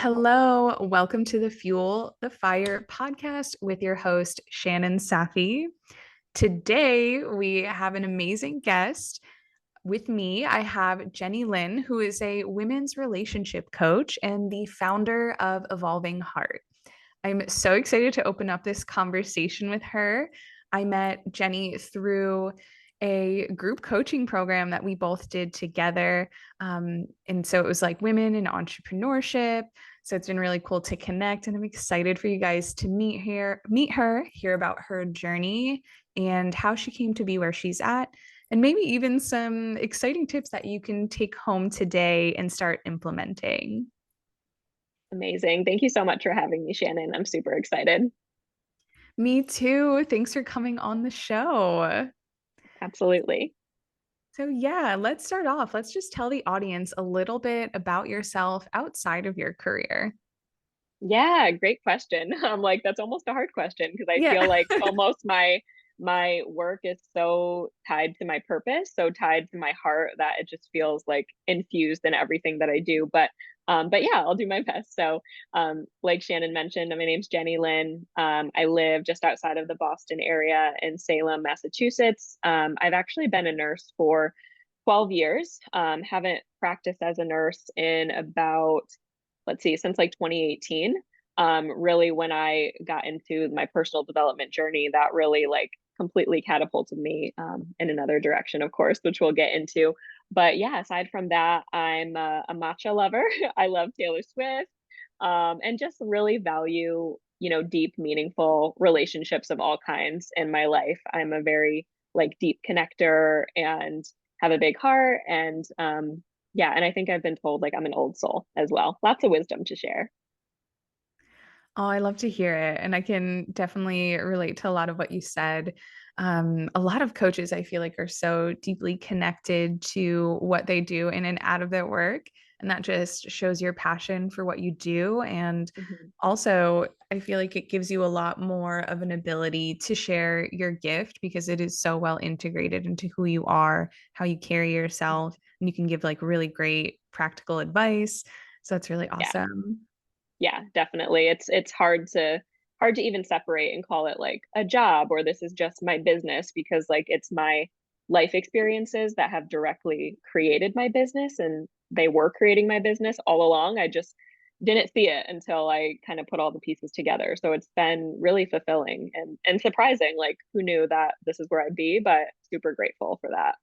Hello, welcome to the Fuel the Fire podcast with your host, Shannon Safi. Today, we have an amazing guest. With me, I have Jennie Lynn, who is a women's relationship coach and the founder of Evolving Heart. I'm so excited to open up this conversation with her. I met Jennie through a group coaching program that we both did together. And so it was like women in entrepreneurship. So it's been really cool to connect. And I'm excited for you guys to meet her, hear about her journey and how she came to be where she's at, and maybe even some exciting tips that you can take home today and start implementing. Amazing. Thank you so much for having me, Shannon. I'm super excited. Me too. Thanks for coming on the show. Absolutely. So, yeah, let's start off. Let's just tell the audience a little bit about yourself outside of your career. Yeah, great question. That's almost a hard question because I feel Yeah. like almost my work is so tied to my purpose, so tied to my heart that it just feels like infused in everything that I do. But yeah, I'll do my best. Like Shannon mentioned, my name's Jennie Lynn. I live just outside of the Boston area in Salem, Massachusetts. I've actually been a nurse for 12 years. Haven't practiced as a nurse in about, let's see, since like 2018. Really when I got into my personal development journey, that really like completely catapulted me in another direction, of course, which we'll get into. But yeah, aside from that, I'm a matcha lover. I love Taylor Swift, and just really value, deep, meaningful relationships of all kinds in my life. I'm a very like deep connector and have a big heart. And and I think I've been told like I'm an old soul as well. Lots of wisdom to share. Oh, I love to hear it. And I can definitely relate to a lot of what you said. A lot of coaches, I feel like, are so deeply connected to what they do in and out of their work. And that just shows your passion for what you do. And Mhm. also, I feel like it gives you a lot more of an ability to share your gift because it is so well integrated into who you are, how you carry yourself, and you can give like really great practical advice. So that's really Yeah. awesome. Yeah, definitely. It's hard to even separate and call it like a job or this is just my business because like it's my life experiences that have directly created my business and they were creating my business all along. I just didn't see it until I kind of put all the pieces together. So it's been really fulfilling and surprising. Like who knew that this is where I'd be, but super grateful for that.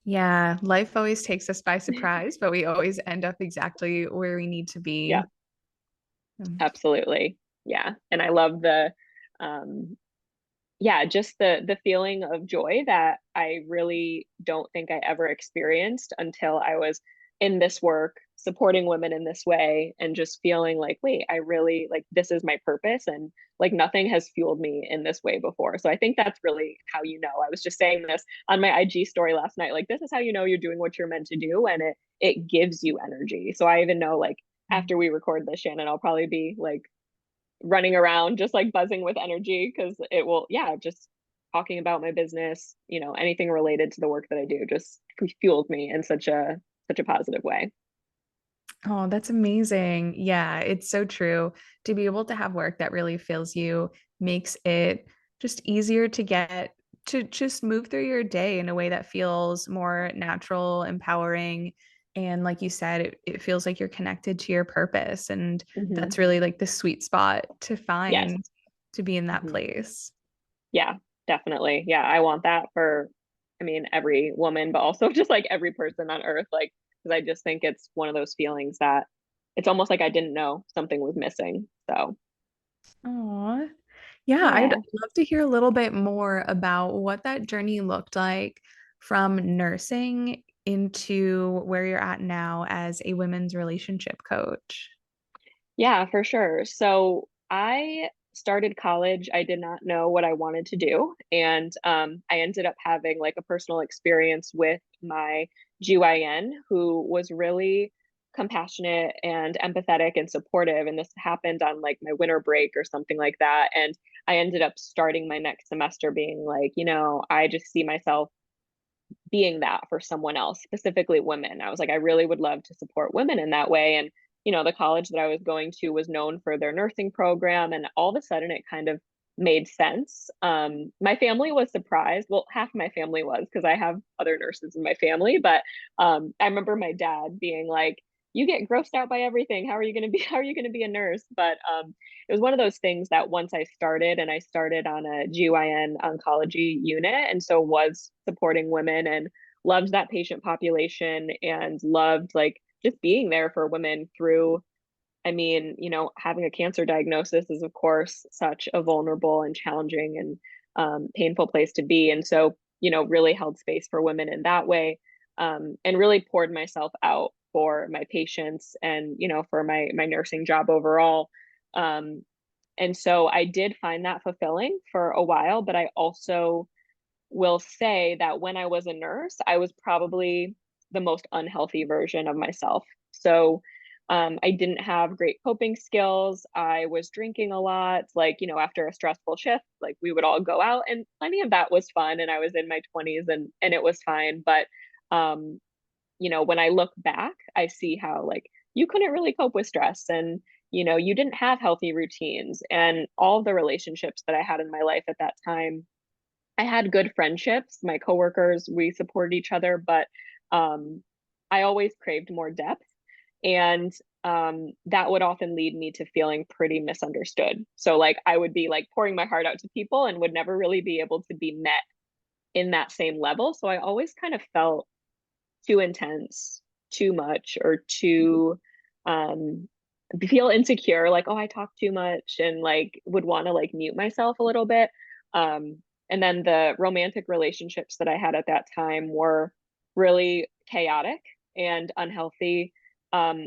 Yeah, life always takes us by surprise, but we always end up exactly where we need to Yeah, be. Mm. absolutely. Yeah. And I love the um yeah, just the feeling of joy that I really don't think I ever experienced until I was in this work, supporting women in this way, and just feeling like, wait, I really like this is my purpose, and like nothing has fueled me in this way before. So I think that's really how you know. I was just saying this on my IG story last night. Like this is how you know you're doing what you're meant to do, and it gives you energy. So I even know like after we record this, Shannon, I'll probably be like running around just like buzzing with energy because it will, yeah, just talking about my business, anything related to the work that I do just fuels me in such a positive way. Oh, that's amazing. Yeah, it's so true. To be able to have work that really fills you makes it just easier to get to just move through your day in a way that feels more natural, empowering. And like you said, it feels like you're connected to your purpose. And Hmm. that's really like the sweet spot to Yes. find to be in that Hmm. place. Yeah, definitely. Yeah, I want that for, I mean, every woman, but also just like every person on earth. Like, because I just think it's one of those feelings that it's almost like I didn't know something was missing. So, Aw. Yeah, I'd yeah. love to hear a little bit more about what that journey looked like from nursing into where you're at now as a women's relationship coach. Yeah, for sure. So I started college. I did not know what I wanted to do. And I ended up having like a personal experience with my GYN who was really compassionate and empathetic and supportive. And this happened on like my winter break or something like that. And I ended up starting my next semester being like, I just see myself being that for someone else, specifically women. I was like, I really would love to support women in that way. And the college that I was going to was known for their nursing program. And all of a sudden it kind of made sense. My family was surprised. Well, half my family was because I have other nurses in my family, but I remember my dad being like, you get grossed out by everything. How are you going to be, how are you going to be a nurse? But it was one of those things that once I started, and I started on a GYN oncology unit, and so was supporting women and loved that patient population and loved like just being there for women through, I mean, having a cancer diagnosis is, of course, such a vulnerable and challenging and painful place to be. And so, really held space for women in that way, and really poured myself out for my patients and, for my nursing job overall. Um, and so I did find that fulfilling for a while, but I also will say that when I was a nurse, I was probably the most unhealthy version of myself. So I didn't have great coping skills. I was drinking a lot. Like, after a stressful shift, like we would all go out, and plenty of that was fun. And I was in my 20s, and it was fine. But, when I look back, I see how like you couldn't really cope with stress, and, you didn't have healthy routines, and all the relationships that I had in my life at that time, I had good friendships. My coworkers, we supported each other, but um, I always craved more depth. And that would often lead me to feeling pretty misunderstood. So, like, I would be like pouring my heart out to people and would never really be able to be met in that same level. So, I always kind of felt too intense, too much, or too um, feel insecure, like, oh, I talk too much, and like would want to like mute myself a little bit. Um, and then the romantic relationships that I had at that time were really chaotic and unhealthy,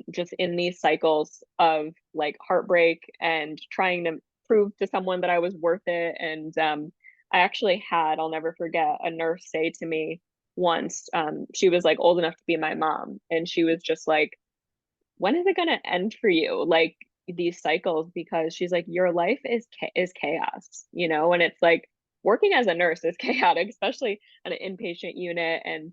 just in these cycles of like heartbreak and trying to prove to someone that I was worth it. And I actually had, I'll never forget, a nurse say to me once, she was like old enough to be my mom, and she was just like, when is it going to end for you? Like these cycles, because she's like, your life is chaos, and it's like working as a nurse is chaotic, especially at an inpatient unit. And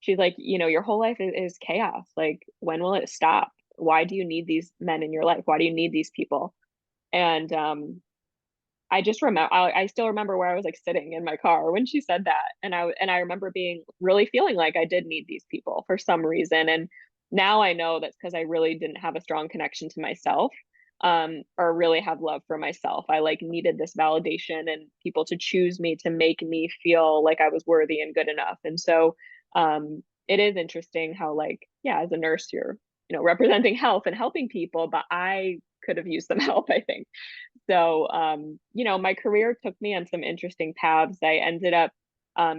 she's like, your whole life is chaos. Like, when will it stop? Why do you need these men in your life? Why do you need these people? And I just remember, I still remember where I was like sitting in my car when she said that, and I remember being really feeling like I did need these people for some reason. And now I know that's because I really didn't have a strong connection to myself, or really have love for myself. I like needed this validation and people to choose me to make me feel like I was worthy and good enough. And so, it is interesting how like, yeah, as a nurse, you're representing health and helping people, but I could have used some help, I think. So, my career took me on some interesting paths. I ended up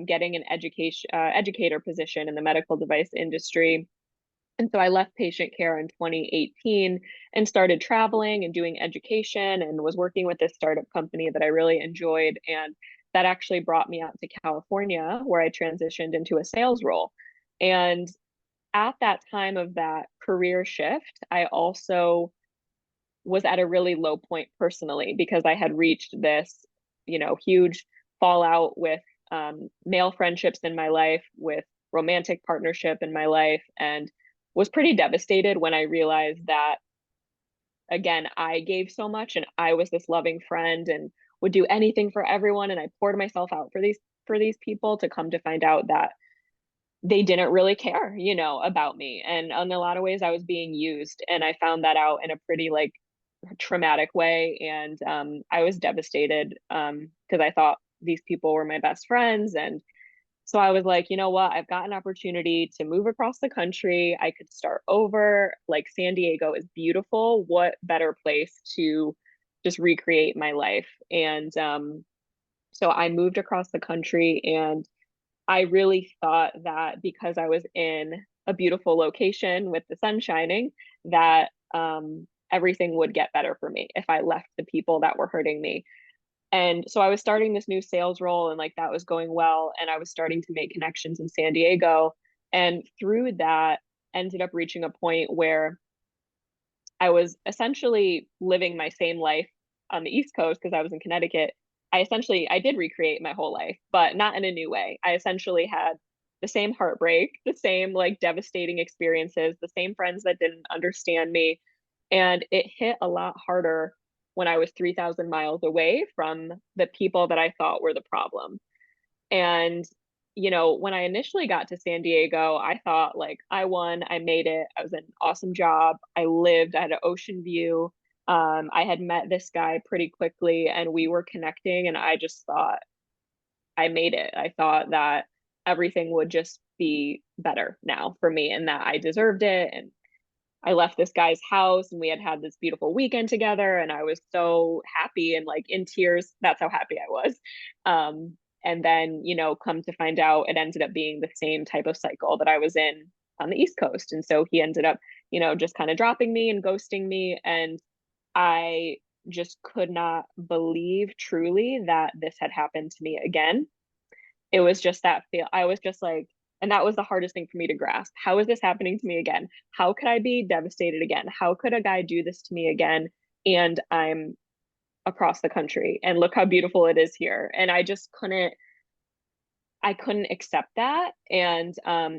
getting an educator position in the medical device industry. And so I left patient care in 2018 and started traveling and doing education, and was working with this startup company that I really enjoyed. And that actually brought me out to California, where I transitioned into a sales role. And at that time of that career shift, I also was at a really low point personally, because I had reached this, huge fallout with male friendships in my life, with romantic partnership in my life, and was pretty devastated when I realized that, again, I gave so much and I was this loving friend and would do anything for everyone, and I poured myself out for these people, to come to find out that they didn't really care, about me. And in a lot of ways I was being used, and I found that out in a pretty like traumatic way. And I was devastated, because I thought these people were my best friends. And so I was like, you know what? I've got an opportunity to move across the country. I could start over. Like, San Diego is beautiful. What better place to just recreate my life? And so I moved across the country, and I really thought that because I was in a beautiful location with the sun shining, that everything would get better for me if I left the people that were hurting me. And so I was starting this new sales role, and like that was going well. And I was starting to make connections in San Diego. And through that, ended up reaching a point where I was essentially living my same life on the East Coast because I was in Connecticut. I did recreate my whole life, but not in a new way. I essentially had the same heartbreak, the same like devastating experiences, the same friends that didn't understand me, And it hit a lot harder when I was 3,000 miles away from the people that I thought were the problem. And, when I initially got to San Diego, I thought like I won, I made it. I was in an awesome job. I had an ocean view. I had met this guy pretty quickly and we were connecting, and I just thought I made it. I thought that everything would just be better now for me and that I deserved it. And I left this guy's house and we had this beautiful weekend together, and I was so happy and like in tears. That's how happy I was. And then, come to find out it ended up being the same type of cycle that I was in on the East Coast. And so he ended up, just kind of dropping me and ghosting me. And I just could not believe truly that this had happened to me again. It was just that feel. I was just like, and that was the hardest thing for me to grasp. How is this happening to me again? How could I be devastated again? How could a guy do this to me again? And I'm across the country and look how beautiful it is here. And I couldn't accept that. And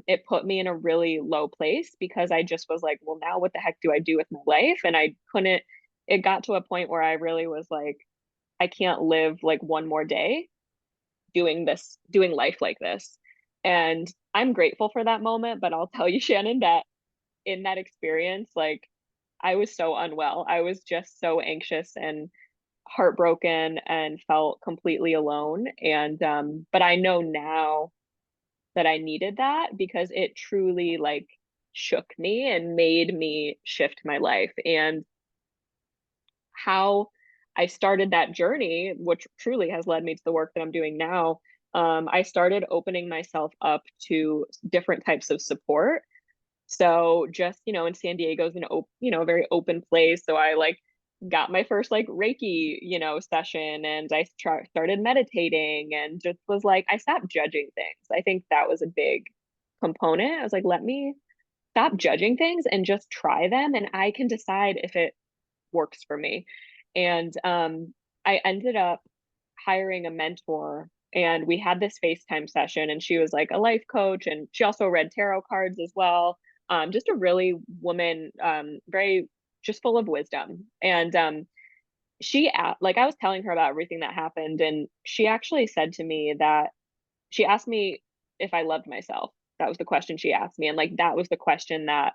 it put me in a really low place because I just was like, well, now what the heck do I do with my life? And I couldn't, it got to a point where I really was like, I can't live like one more day doing life like this. And I'm grateful for that moment, but I'll tell you, Shannon, that in that experience, like I was so unwell. I was just so anxious and heartbroken and felt completely alone. And but I know now that I needed that because it truly like shook me and made me shift my life. And how I started that journey, which truly has led me to the work that I'm doing now, I started opening myself up to different types of support. So just, in San Diego's a very open place. So I like got my first like Reiki, session, and I started meditating and just was like, I stopped judging things. I think that was a big component. I was like, let me stop judging things and just try them, and I can decide if it works for me. And I ended up hiring a mentor, and we had this FaceTime session, and she was like a life coach, and she also read tarot cards as well. Just a really woman, very just full of wisdom. And like I was telling her about everything that happened, and she actually said to me that she asked me if I loved myself. That was the question she asked me, and like that was the question that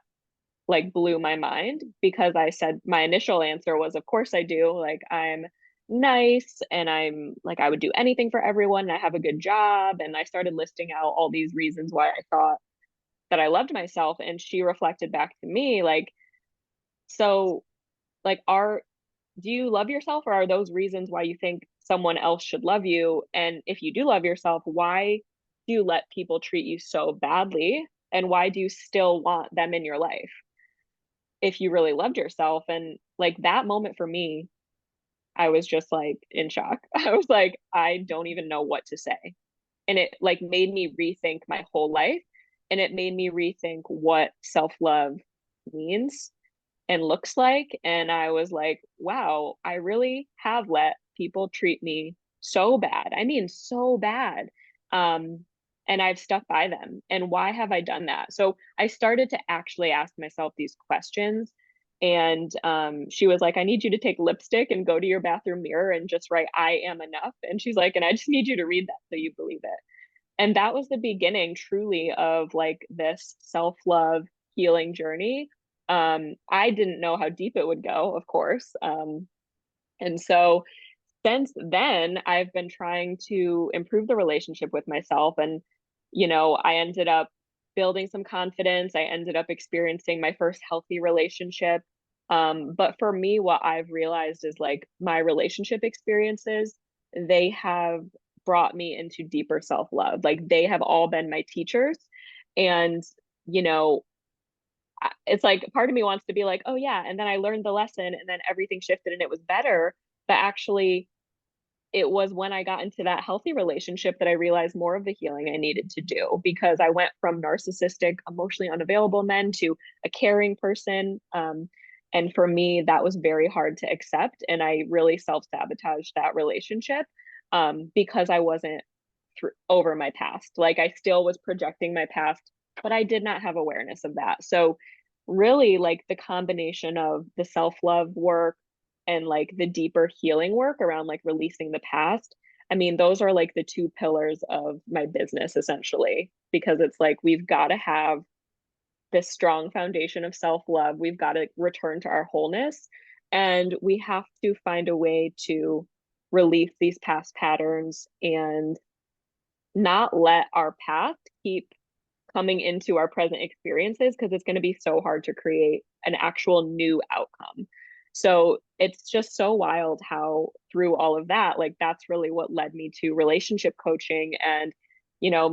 like blew my mind because I said my initial answer was, of course I do. Like I'm nice and I'm like, I would do anything for everyone. And I have a good job. And I started listing out all these reasons why I thought that I loved myself. And she reflected back to me, like, so, like, do you love yourself, or are those reasons why you think someone else should love you? And if you do love yourself, why do you let people treat you so badly? And why do you still want them in your life if you really loved yourself? And like that moment for me, I was just like in shock. I was like, I don't even know what to say. And it like made me rethink my whole life, and it made me rethink what self-love means and looks like. And I was like, wow, I really have let people treat me so bad. I mean, so bad. Um, and I've stuck by them. And why have I done that? So I started to actually ask myself these questions. And she was like, I need you to take lipstick and go to your bathroom mirror and just write, I am enough. And she's like, and I just need you to read that so you believe it. And that was the beginning truly of like this self-love healing journey. I didn't know how deep it would go, of course. And so since then, I've been trying to improve the relationship with myself. And, I ended up building some confidence. I ended up experiencing my first healthy relationship. But for me, what I've realized is like my relationship experiences, they have brought me into deeper self love. Like they have all been my teachers. And, you know, it's like part of me wants to be like, oh, yeah. And then I learned the lesson and then everything shifted and it was better. But actually, it was when I got into that healthy relationship that I realized more of the healing I needed to do because I went from narcissistic, emotionally unavailable men to a caring person. And for me, that was very hard to accept. And I really self sabotaged that relationship because I wasn't over my past. Like I still was projecting my past, but I did not have awareness of that. So really like the combination of the self-love work and like the deeper healing work around like releasing the past. I mean, those are like the two pillars of my business essentially, because it's like we've got to have this strong foundation of self-love. We've got to return to our wholeness, and we have to find a way to release these past patterns and not let our past keep coming into our present experiences, because it's going to be so hard to create an actual new outcome. So it's just so wild how through all of that, like that's really what led me to relationship coaching and,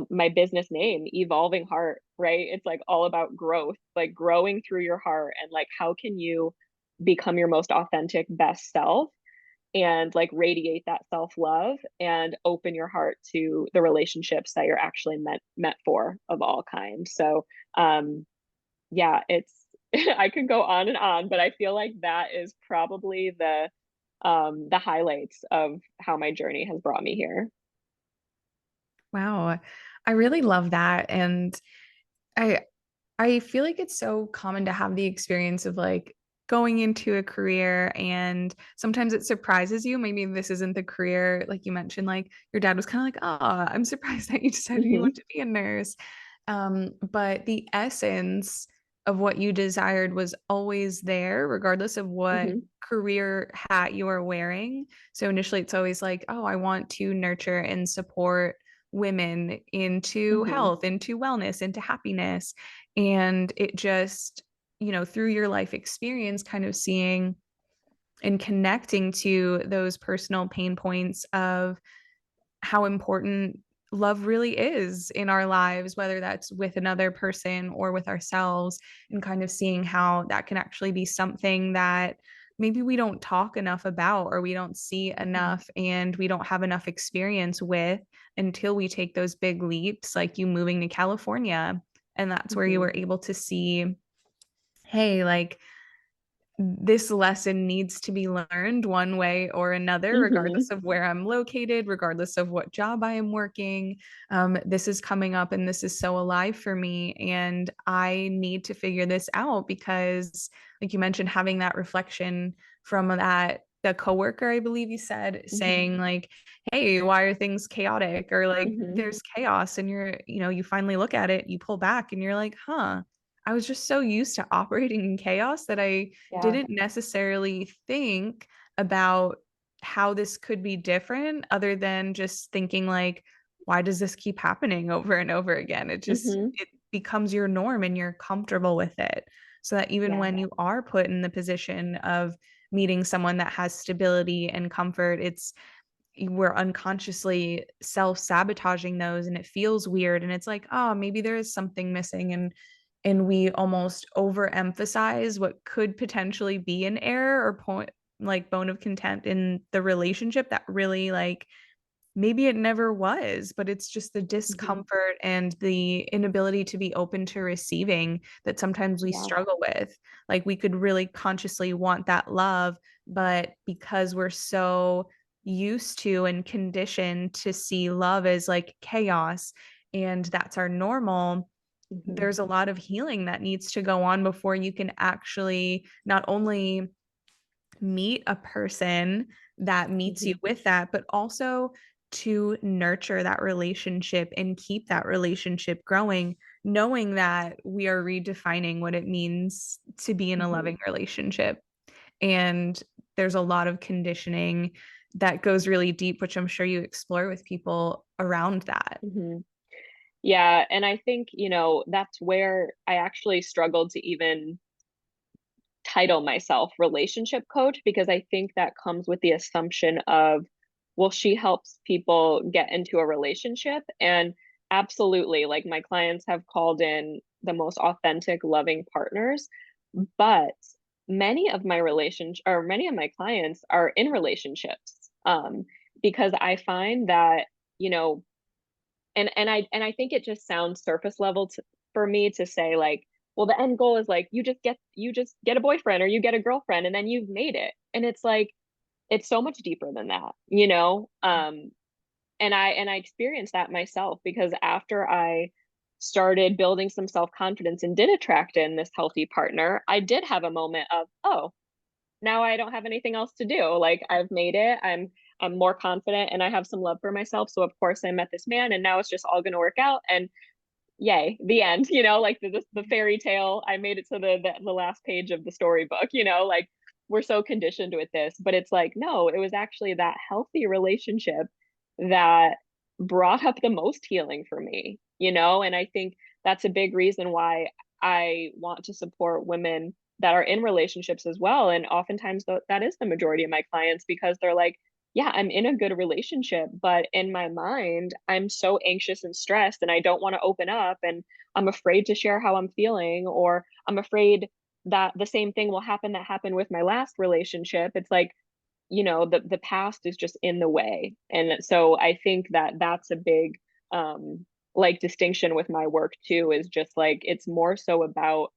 my business name, Evolving Heart, right? It's like all about growth, like growing through your heart and like how can you become your most authentic best self and like radiate that self-love and open your heart to the relationships that you're actually meant for of all kinds. So yeah, it's I could go on and on, but I feel like that is probably the highlights of how my journey has brought me here. Wow. I really love that. And I I feel like it's so common to have the experience of like going into a career and sometimes it surprises you. Maybe this isn't the career, like you mentioned, like your dad was kind of like, oh, I'm surprised that you decided you Hmm. want to be a nurse. But the essence of what you desired was always there, regardless of what Hmm. career hat you are wearing. So initially, it's always like, oh, I want to nurture and support women into Hmm. health, into wellness, into happiness. And it just, through your life experience, kind of seeing and connecting to those personal pain points of how important love really is in our lives, whether that's with another person or with ourselves, and kind of seeing how that can actually be something that maybe we don't talk enough about or we don't see Hmm. enough and we don't have enough experience with until we take those big leaps, like you moving to California. And that's where you Hmm. were able to see, hey, like this lesson needs to be learned one way or another, Hmm. regardless of where I'm located, regardless of what job I am working. This is coming up and this is so alive for me. And I need to figure this out because, like you mentioned, having that reflection from the coworker, I believe you said, Hmm. saying, like, hey, why are things chaotic? Or like, Hmm. there's chaos. And you finally look at it, you pull back and you're like, huh. I was just so used to operating in chaos that I Yeah. didn't necessarily think about how this could be different other than just thinking like, why does this keep happening over and over again? Hmm. It becomes your norm and you're comfortable with it. So that even Yeah. when you are put in the position of meeting someone that has stability and comfort, we're unconsciously self-sabotaging those and it feels weird and it's like, oh, maybe there is something missing, and we almost overemphasize what could potentially be an error or point, like bone of contempt in the relationship that really, like, maybe it never was, but it's just the Hmm. discomfort and the inability to be open to receiving that sometimes we Yeah. struggle with. Like we could really consciously want that love, but because we're so used to and conditioned to see love as like chaos and that's our normal, Hmm. there's a lot of healing that needs to go on before you can actually not only meet a person that meets you Hmm. with that, but also to nurture that relationship and keep that relationship growing, knowing that we are redefining what it means to be in a Hmm. loving relationship. And there's a lot of conditioning that goes really deep, which I'm sure you explore with people around that. Hmm. Yeah, and I think, that's where I actually struggled to even title myself relationship coach, because I think that comes with the assumption of, well, she helps people get into a relationship. And absolutely, like my clients have called in the most authentic, loving partners, but many of my clients are in relationships. Because I find that, you know, and I think it just sounds surface level for me to say like, well, the end goal is like you just get a boyfriend or you get a girlfriend and then you've made it. And it's like it's so much deeper than that, you know? And I experienced that myself, because after I started building some self-confidence and did attract in this healthy partner, I did have a moment of, oh, now I don't have anything else to do. Like I've made it. I'm more confident and I have some love for myself. So of course I met this man and now it's just all going to work out. And yay, the end, like the fairy tale. I made it to the last page of the storybook, like we're so conditioned with this, but it's like, no, it was actually that healthy relationship that brought up the most healing for me, and I think that's a big reason why I want to support women that are in relationships as well. And oftentimes that is the majority of my clients because they're like, yeah, I'm in a good relationship, but in my mind, I'm so anxious and stressed and I don't want to open up and I'm afraid to share how I'm feeling, or I'm afraid that the same thing will happen that happened with my last relationship. It's like, the past is just in the way. And so I think that that's a big like distinction with my work too, is just like it's more so about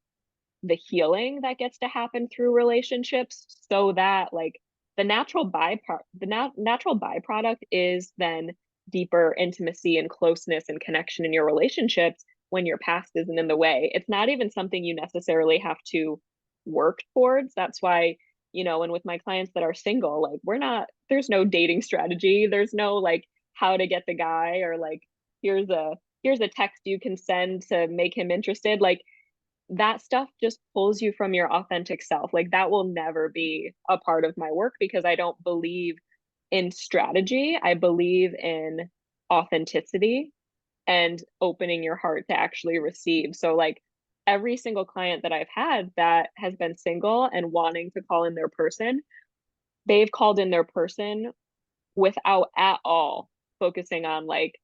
the healing that gets to happen through relationships, so that like the natural byproduct is then deeper intimacy and closeness and connection in your relationships when your past isn't in the way. It's not even something you necessarily have to work towards. That's why, and with my clients that are single, like there's no dating strategy, there's no like how to get the guy, or like here's a here's a text you can send to make him interested. Like that stuff just pulls you from your authentic self. Like that will never be a part of my work because I don't believe in strategy. I believe in authenticity and opening your heart to actually receive. So like every single client that I've had that has been single and wanting to call in their person, they've called in their person without at all focusing on like,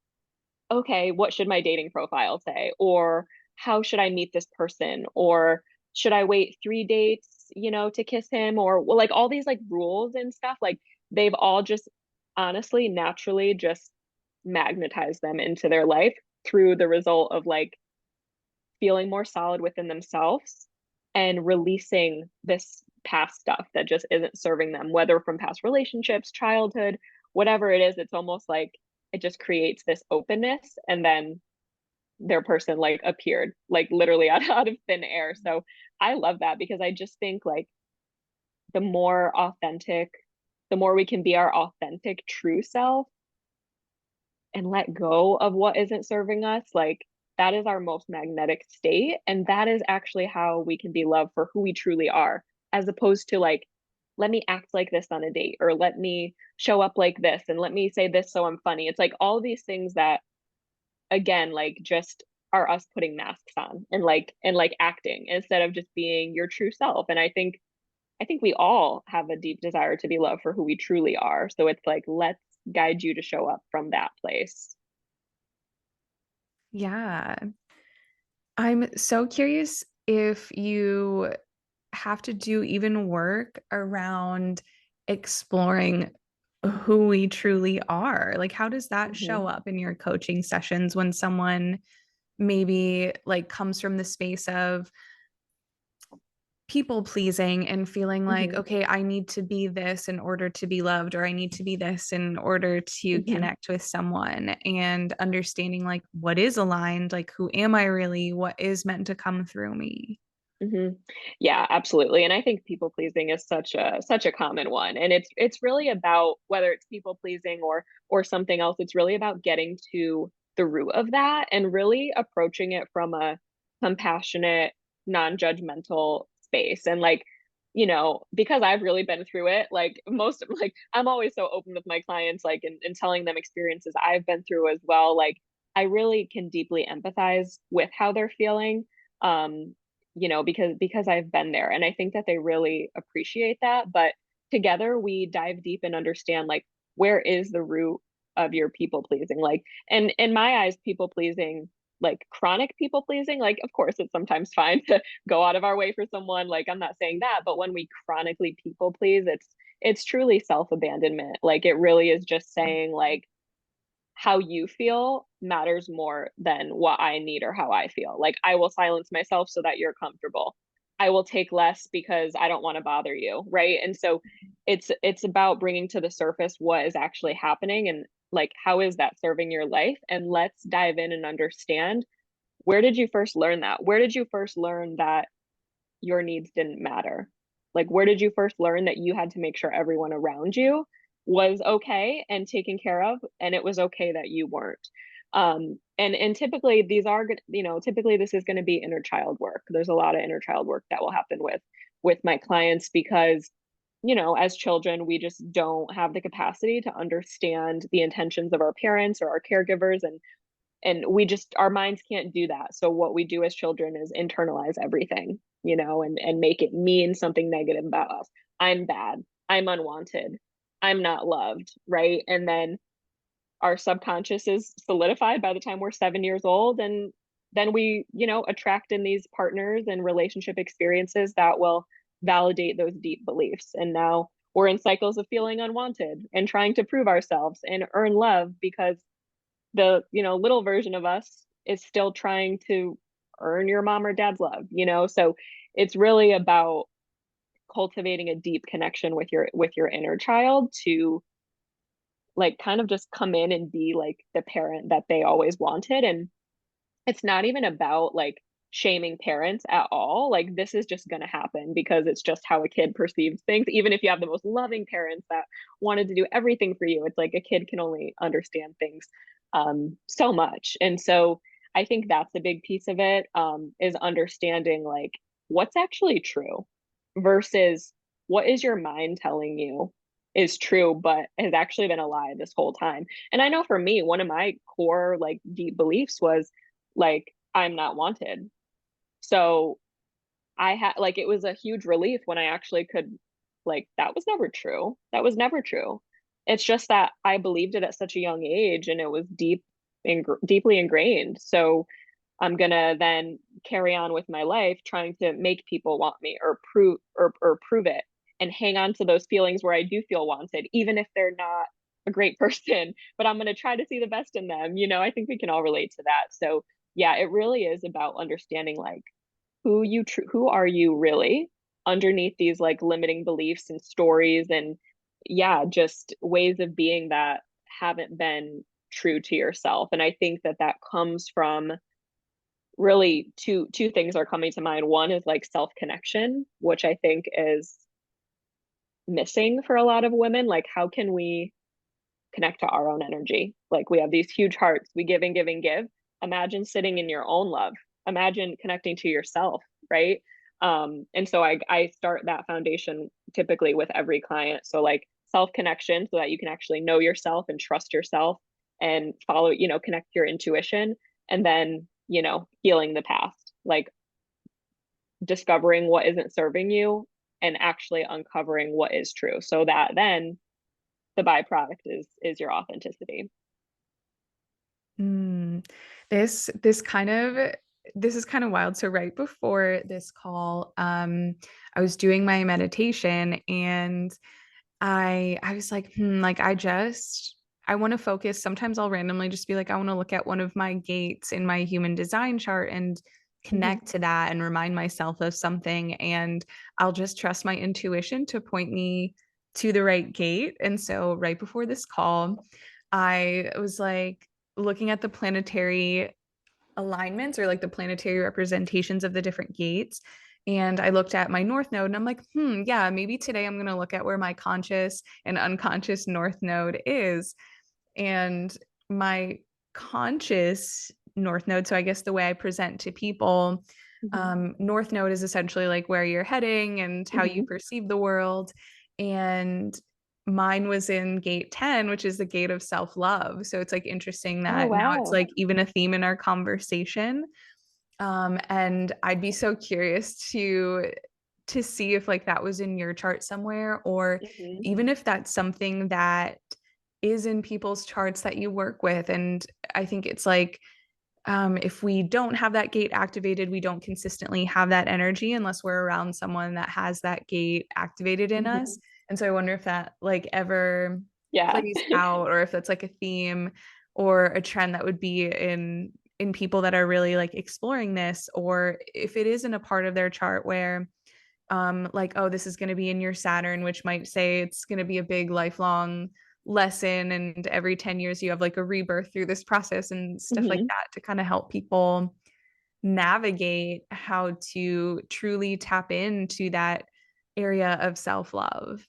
okay, what should my dating profile say? Or how should I meet this person? Or should I wait 3 dates, to kiss him? Or well, like all these like rules and stuff, like they've all just honestly, naturally just magnetized them into their life through the result of like feeling more solid within themselves and releasing this past stuff that just isn't serving them, whether from past relationships, childhood, whatever it is. It's almost like it just creates this openness, and then their person like appeared like literally out of thin air. So I love that because I just think like the more authentic, the more we can be our authentic true self and let go of what isn't serving us, like that is our most magnetic state. And that is actually how we can be loved for who we truly are, as opposed to like, let me act like this on a date, or let me show up like this, and let me say this so I'm funny. It's like all these things that, again, like just are us putting masks on and like acting instead of just being your true self. And I think we all have a deep desire to be loved for who we truly are. So it's like, let's guide you to show up from that place. Yeah. I'm so curious if you have to do even work around exploring who we truly are. Like, how does that Mm-hmm. show up in your coaching sessions when someone maybe like comes from the space of people pleasing and feeling like, Mm-hmm. okay, I need to be this in order to be loved, or I need to be this in order to Mm-hmm. connect with someone, and understanding like what is aligned, like who am I really, what is meant to come through me. Mm-hmm. Yeah, absolutely. And I think people pleasing is such a common one. And it's really about whether it's people pleasing or something else, it's really about getting to the root of that and really approaching it from a compassionate, non-judgmental space. And like, because I've really been through it, like most of like I'm always so open with my clients, like and telling them experiences I've been through as well. Like I really can deeply empathize with how they're feeling. Because I've been there, and I think that they really appreciate that. But together we dive deep and understand like where is the root of your people pleasing. Like, and in my eyes, people pleasing, like chronic people pleasing, like of course it's sometimes fine to go out of our way for someone, like I'm not saying that, but when we chronically people please, it's truly self-abandonment. Like it really is just saying like how you feel matters more than what I need or how I feel. Like I will silence myself so that you're comfortable. I will take less because I don't want to bother you, right? And so it's about bringing to the surface what is actually happening and like how is that serving your life, and let's dive in and understand where did you first learn that? Where did you first learn that your needs didn't matter? Like, where did you first learn that you had to make sure everyone around you was okay and taken care of, and it was okay that you weren't? And typically these are good, typically this is going to be inner child work. There's a lot of inner child work that will happen with my clients because as children, we just don't have the capacity to understand the intentions of our parents or our caregivers, and we just, our minds can't do that. So what we do as children is internalize everything, and make it mean something negative about us. I'm bad, I'm unwanted, I'm not loved, right? And then our subconscious is solidified by the time we're 7 years old, and then we attract in these partners and relationship experiences that will validate those deep beliefs, and now we're in cycles of feeling unwanted and trying to prove ourselves and earn love because the little version of us is still trying to earn your mom or dad's love. So it's really about cultivating a deep connection with your inner child to like kind of just come in and be like the parent that they always wanted. And it's not even about like shaming parents at all. Like this is just going to happen because it's just how a kid perceives things. Even if you have the most loving parents that wanted to do everything for you, it's like a kid can only understand things so much. And so I think that's a big piece of it, is understanding like what's actually true versus what is your mind telling you is true but has actually been a lie this whole time. And I know for me, one of my core like deep beliefs was like I'm not wanted. So I had like it was a huge relief when I actually could like that was never true. That was never true. It's just that I believed it at such a young age and it was deeply ingrained. So I'm gonna then carry on with my life trying to make people want me or prove it and hang on to those feelings where I do feel wanted, even if they're not a great person, but I'm gonna try to see the best in them. I think we can all relate to that. So yeah, it really is about understanding like who are you really underneath these like limiting beliefs and stories, and yeah, just ways of being that haven't been true to yourself. And I think that that comes from really two things are coming to mind. One is like self connection, which I think is missing for a lot of women. Like how can we connect to our own energy? Like we have these huge hearts, we give and give and give. Imagine sitting in your own love, imagine connecting to yourself, right? And so I start that foundation typically with every client. So like self connection so that you can actually know yourself and trust yourself and follow, connect your intuition. And then healing the past, like discovering what isn't serving you and actually uncovering what is true, so that then the byproduct is your authenticity. Mm. This kind of this is kind of wild. So right before this call, I was doing my meditation and I was like, like I want to focus. Sometimes I'll randomly just be like, I want to look at one of my gates in my human design chart and Mm-hmm. connect to that and remind myself of something. And I'll just trust my intuition to point me to the right gate. And so right before this call, I was like looking at the planetary alignments or like the planetary representations of the different gates. And I looked at my north node and I'm like, yeah, maybe today I'm going to look at where my conscious and unconscious north node is. And my conscious north node, so I guess the way I present to people, Mm-hmm. north node is essentially like where you're heading and how you Mm-hmm. perceive the world. And mine was in gate 10, which is the gate of self-love. So it's like interesting Oh that now it's wow. like even a theme in our conversation. And I'd be so curious to see if like that was in your chart somewhere, or Mm-hmm. even if that's something that is in people's charts that you work with. And I think it's like if we don't have that gate activated, we don't consistently have that energy unless we're around someone that has that gate activated in Mm-hmm. us. And so I wonder if that like ever Yeah. plays out, or if that's like a theme or a trend that would be in people that are really like exploring this, or if it isn't a part of their chart where like, oh, this is going to be in your Saturn, which might say it's going to be a big lifelong lesson, and every 10 years you have like a rebirth through this process and stuff like Mm-hmm. that to kind of help people navigate how to truly tap into that area of self-love.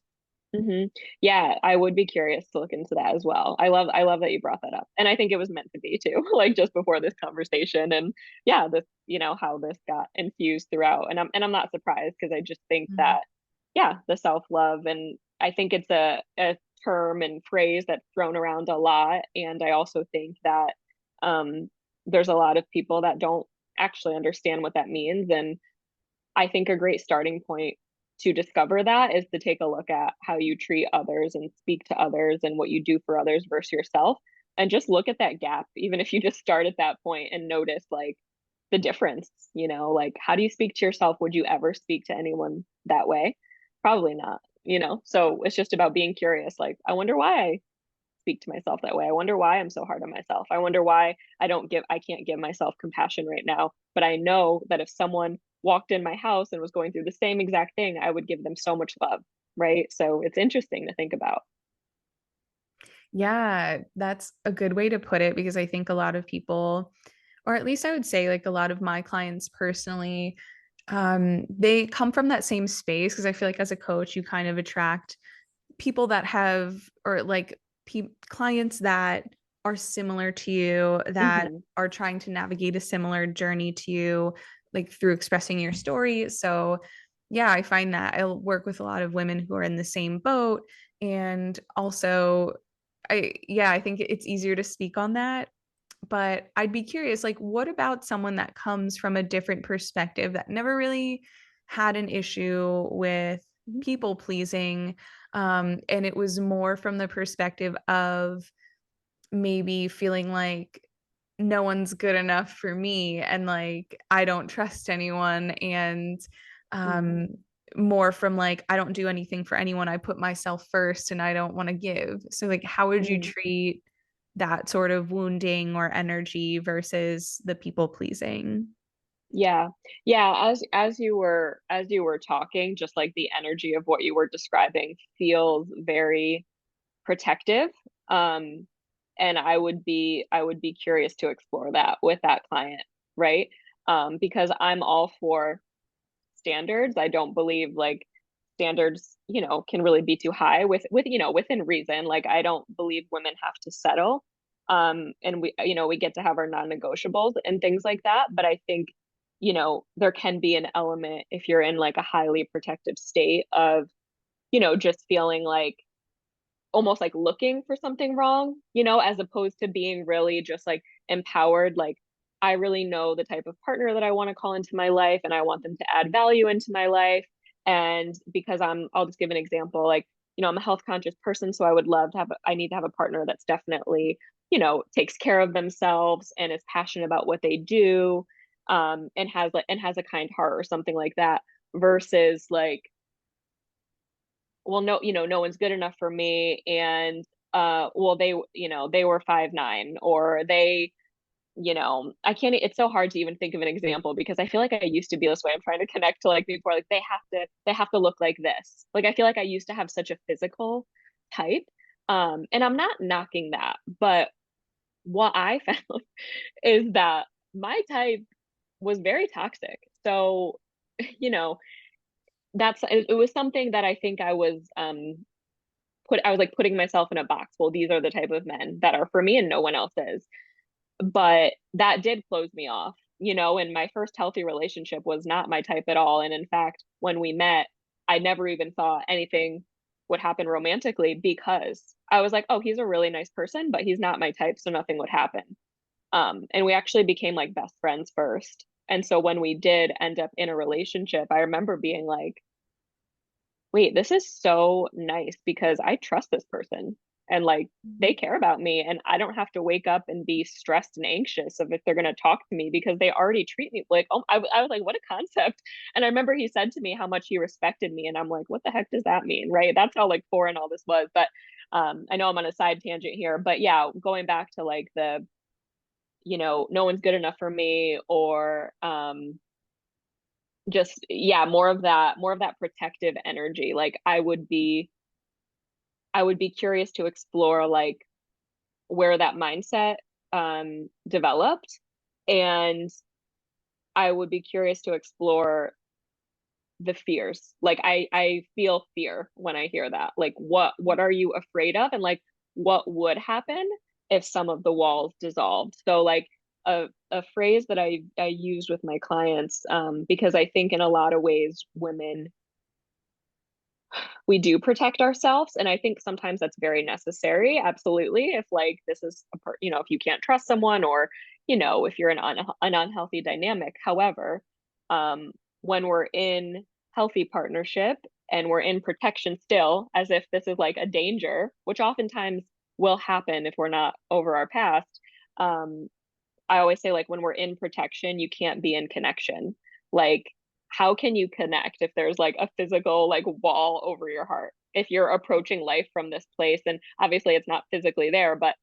Hmm. Yeah, I would be curious to look into that as well. I love that you brought that up. And I think it was meant to be too, like just before this conversation. And yeah, this, how this got infused throughout. And I'm not surprised because I just think Mhm. that, yeah, the self-love, and I think it's a term and phrase that's thrown around a lot. And I also think that um there's a lot of people that don't actually understand what that means. And I think a great starting point to discover that is to take a look at how you treat others and speak to others and what you do for others versus yourself. And just look at that gap, even if you just start at that point and notice like the difference, like how do you speak to yourself? Would you ever speak to anyone that way? Probably not. So it's just about being curious. Like, I wonder why I speak to myself that way. I wonder why I'm so hard on myself. I wonder why I can't give myself compassion right now. But I know that if someone walked in my house and was going through the same exact thing, I would give them so much love. Right. So it's interesting to think about. Yeah, that's a good way to put it because I think a lot of people, or at least I would say like a lot of my clients personally, they come from that same space because I feel like as a coach, you kind of attract people that have, or like clients that are similar to you, that Hmm. are trying to navigate a similar journey to you, like through expressing your story. So, yeah, I find that I work with a lot of women who are in the same boat. And also, I think it's easier to speak on that. But I'd be curious, like, what about someone that comes from a different perspective that never really had an issue with people pleasing? And it was more from the perspective of maybe feeling like no one's good enough for me and like I don't trust anyone and Hmm. um more from like I don't do anything for anyone. I put myself first and I don't want to give. So like how would you Hmm. treat that sort of wounding or energy versus the people pleasing? Yeah. Yeah, as you were talking, just like the energy of what you were describing feels very protective. Um, and I would be curious to explore that with that client, right? Because I'm all for standards. I don't believe like standards, can really be too high within reason. Like I don't believe women have to settle. And we get to have our non-negotiables and things like that. But I think, there can be an element if you're in like a highly protective state of, just feeling like almost like looking for something wrong, as opposed to being really just like empowered. Like, I really know the type of partner that I want to call into my life and I want them to add value into my life. And because I'll just give an example, like, I'm a health conscious person. So I would love to I need to have a partner that's definitely, takes care of themselves and is passionate about what they do, and has a kind heart or something like that versus like, well, no, no one's good enough for me. And well, they were 5'9", or I can't, it's so hard to even think of an example because I feel like I used to be this way. I'm trying to connect to like before, like they have to look like this. Like I feel like I used to have such a physical type. And I'm not knocking that, but what I found is that my type was very toxic. So, you know, it was something that I think I was like putting myself in a box. Well, these are the type of men that are for me and no one else is. But that did close me off, and my first healthy relationship was not my type at all. And in fact, when we met, I never even thought anything would happen romantically because I was like, oh, he's a really nice person, but he's not my type, so nothing would happen. And we actually became like best friends first. And so when we did end up in a relationship, I remember being like, wait, this is so nice because I trust this person and like they care about me and I don't have to wake up and be stressed and anxious of if they're going to talk to me because they already treat me like, oh, I was like, what a concept. And I remember he said to me how much he respected me. And I'm like, what the heck does that mean? Right. That's how like foreign all this was. But I know I'm on a side tangent here, but yeah, going back to like no one's good enough for me, or just yeah, more of that protective energy. Like I would be curious to explore like where that mindset developed, and I would be curious to explore the fears. Like I feel fear when I hear that. Like what are you afraid of? And like what would happen if some of the walls dissolved? So like a phrase that I used with my clients, because I think in a lot of ways women, we do protect ourselves, and I think sometimes that's very necessary. Absolutely, if like this is if you can't trust someone, or if you're in an unhealthy dynamic. However, um when we're in healthy partnership and we're in protection still, as if this is like a danger, which oftentimes will happen if we're not over our past. um I always say, like, when we're in protection, you can't be in connection. Like, how can you connect if there's like a physical like wall over your heart? If you're approaching life from this place, and obviously it's not physically there, but